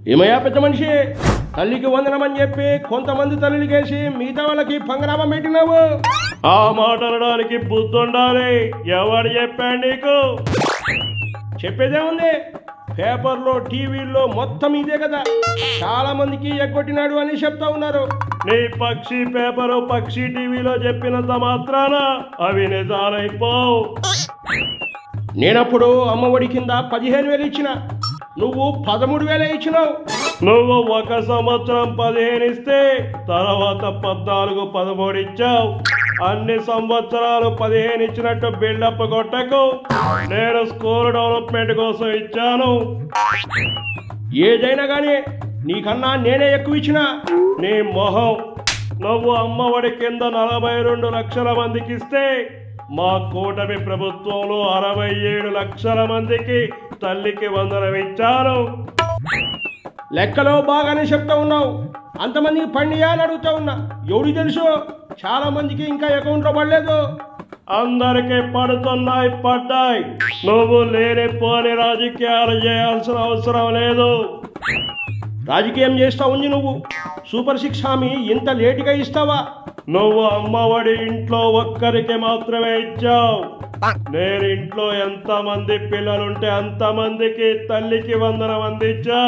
ఏమయ్యా పెద్ద మనిషి, తల్లికి వందనమని చెప్పి కొంతమంది తల్లికేసి మిగతా వాళ్ళకి పంగనామం పెట్టినావు. ఆ మాట అనడానికి బుద్ధి ఉండాలి. ఎవరు చెప్పాడు నీకు? చెప్పేదే ఉంది, పేపర్లో టీవీల్లో మొత్తం ఇదే కదా. చాలా మందికి ఎగ్గొట్టినాడు అని చెప్తా ఉన్నారు. నీ పక్షి పేపరు పక్షి టీవీలో చెప్పినంత మాత్రాన అవి నిజాలైపోవు. నేనప్పుడు అమ్మఒడి కింద 15,000 ఇచ్చిన, నువ్వు 13,000 ఇచ్చినావు. నువ్వు ఒక సంవత్సరం 15 ఇస్తే తర్వాత 14, 13 ఇచ్చావు. అన్ని సంవత్సరాలు 15 ఇచ్చినట్టు బిల్డప్ కొట్టకు. నేను స్కూల్ డెవలప్మెంట్ కోసం ఇచ్చాను. ఏదైనా కానీ నీకన్నా నేనే ఎక్కువ ఇచ్చిన. నీ మొహం. నువ్వు అమ్మఒడి కింద 42 లక్షల మందికి ఇస్తే మా కూటమి ప్రభుత్వంలో 67 లక్షల మందికి తల్లికి వందనం ఇచ్చారు. లెక్కలో బాగానే చెప్తా ఉన్నావు. అంతమందికి పండియా అని అడుగుతా ఉన్నా. ఎవరికి తెలుసు, చాలా మందికి ఇంకా అకౌంట్లో పడలేదు. అందరికీ పడ్డాయి. నువ్వు లేనిపోని రాజకీయాలు చేయాల్సిన అవసరం లేదు. రాజకీయం చేస్తా ఉంది నువ్వు. సూపర్ 6 హామీ ఇంత లేటుగా ఇస్తావా? నువ్వు అమ్మఒడి ఇంట్లో ఒక్కరికి మాత్రమే ఇచ్చావు. నేను ఇంట్లో ఎంతమంది పిల్లలుంటే అంతమందికి తల్లికి వందనం అందించా.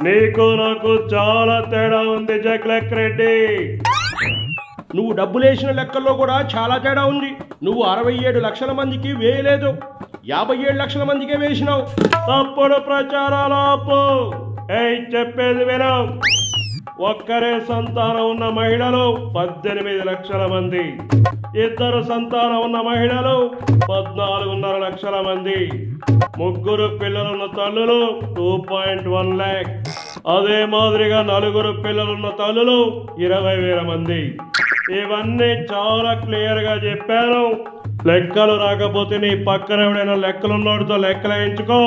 నీకు నాకు చాలా తేడా ఉంది జగలక్ రెడ్డి. నువ్వు డబ్బులేసిన లెక్కల్లో కూడా చాలా తేడా ఉంది. నువ్వు 67 లక్షల మందికి వేయలేదు, 57 లక్షల మందికే వేసినావు. తప్పుడు ప్రచారాలు ఆపు. చెప్పేది విను. ఒక్కరే సంతానం ఉన్న మహిళలు 18 లక్షల మంది, ఇద్దరు సంతానం ఉన్న మహిళలు 14.5 లక్షల మంది, ముగ్గురు పిల్లలున్న తల్లులు 2.1 lakh. అదే మాదిరిగా 4 పిల్లలున్న తల్లులు 20,000 మంది. ఇవన్నీ చాలా క్లియర్గా చెప్పాను. లెక్కలు రాకపోతే నీ పక్కన ఎవడైనా లెక్కలున్నోడితో లెక్కలు వేయించుకో.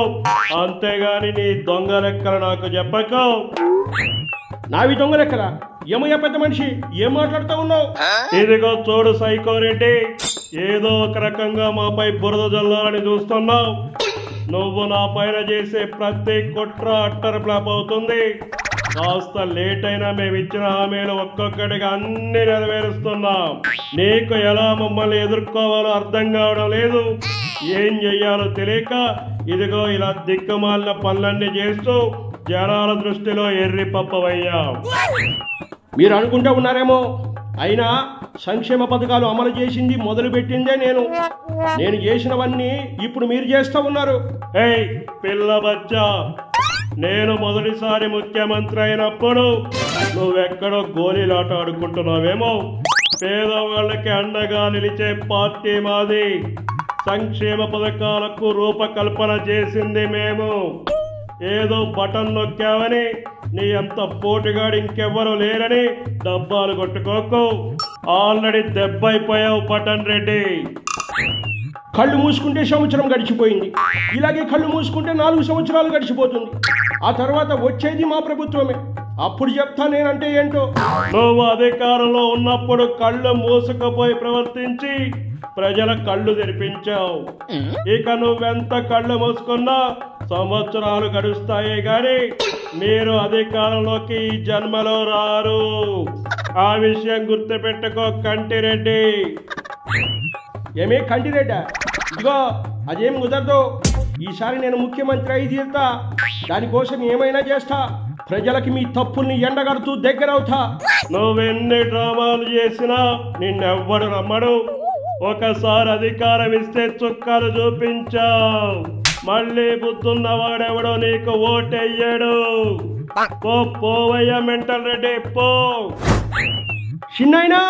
అంతేగాని నీ దొంగ లెక్కలు నాకు చెప్పకో. నావి దొంగ లెక్కలా? ఏమయ్యా పెద్ద మనిషి, ఏం మాట్లాడుతూ ఉన్నావు? ఇదిగో చూడు సైకోరెడ్డి, ఏదో ఒక రకంగా మాపై బురద జల్లాలని చూస్తున్నావు. నువ్వు నా పైన చేసే ప్రతి కుట్ర అట్టర్ ఫ్లాప్ అవుతుంది. కాస్త లేట్ అయినా మేము ఇచ్చిన హామీలు ఒక్కొక్కటిగా అన్ని నెరవేరుస్తున్నాం. నీకు ఎలా మమ్మల్ని ఎదుర్కోవాలో అర్థం కావడం లేదు. ఏం చెయ్యాలో తెలియక ఇదిగో ఇలా దిక్కుమాలిన పనులన్నీ చేస్తూ జనాల దృష్టిలో ఎర్రి పప్పవయ్యా. మీరు అనుకుంటూ ఉన్నారేమో, అయినా సంక్షేమ పథకాలు అమలు చేసింది మొదలుపెట్టిందే నేను చేసినవన్నీ ఇప్పుడు మీరు చేస్తూ ఉన్నారు. పిల్ల బచ్చా, నేను మొదటిసారి ముఖ్యమంత్రి అయినప్పుడు నువ్వెక్కడో గోళీలాట ఆడుకుంటున్నావేమో. పేదవాళ్ళకి అండగా నిలిచే పార్టీ మాది. సంక్షేమ పథకాలకు రూపకల్పన చేసింది మేము. ఏదో బటన్ నొక్కావని, నీ అంత పోటుగాడు ఇంకెవ్వరూ లేరని డబ్బాలు కొట్టుకోకు. ఆల్రెడీ దెబ్బైపోయావు బటన్ రెడ్డి. కళ్ళు మూసుకుంటే సంవత్సరం గడిచిపోయింది, ఇలాగే కళ్ళు మూసుకుంటే 4 సంవత్సరాలు గడిచిపోతుంది. ఆ తర్వాత వచ్చేది మా ప్రభుత్వమే. అప్పుడు చెప్తా నేనంటే ఏంటో. నువ్వు అధికారంలో ఉన్నప్పుడు కళ్ళు మూసుకుపోయి ప్రవర్తించి ప్రజల కళ్ళు తెరిపించావు. ఇక నువ్వెంత కళ్ళు మూసుకున్నా సంవత్సరాలు గడుస్తాయే గాని మీరు అధికారంలోకి ఈ జన్మలో రారు. ఆ విషయం గుర్తుపెట్టుకో కంటిరెడ్డి. ఏమే కంటిరెడ్డా? ఇదిగో అదేం కుదరదు. ఈసారి నేను ముఖ్యమంత్రి అయి తీరుతా. దానికోసం ఏమైనా చేస్తా. ప్రజలకి మీ తప్పుల్ని ఎండగడుతూ దగ్గరవుతా. నువ్వెన్ని డ్రామాలు చేసినా నిన్నెవ్వడు నమ్మడు. ఒకసారి అధికారం ఇస్తే చుక్కలు చూపించావు. మళ్ళీ బుద్ధున్నవాడెవడో నీకు ఓటెయ్యాడు. పోవయ్యా మెంటల్ రెడ్డి, పో. చిన్నైనా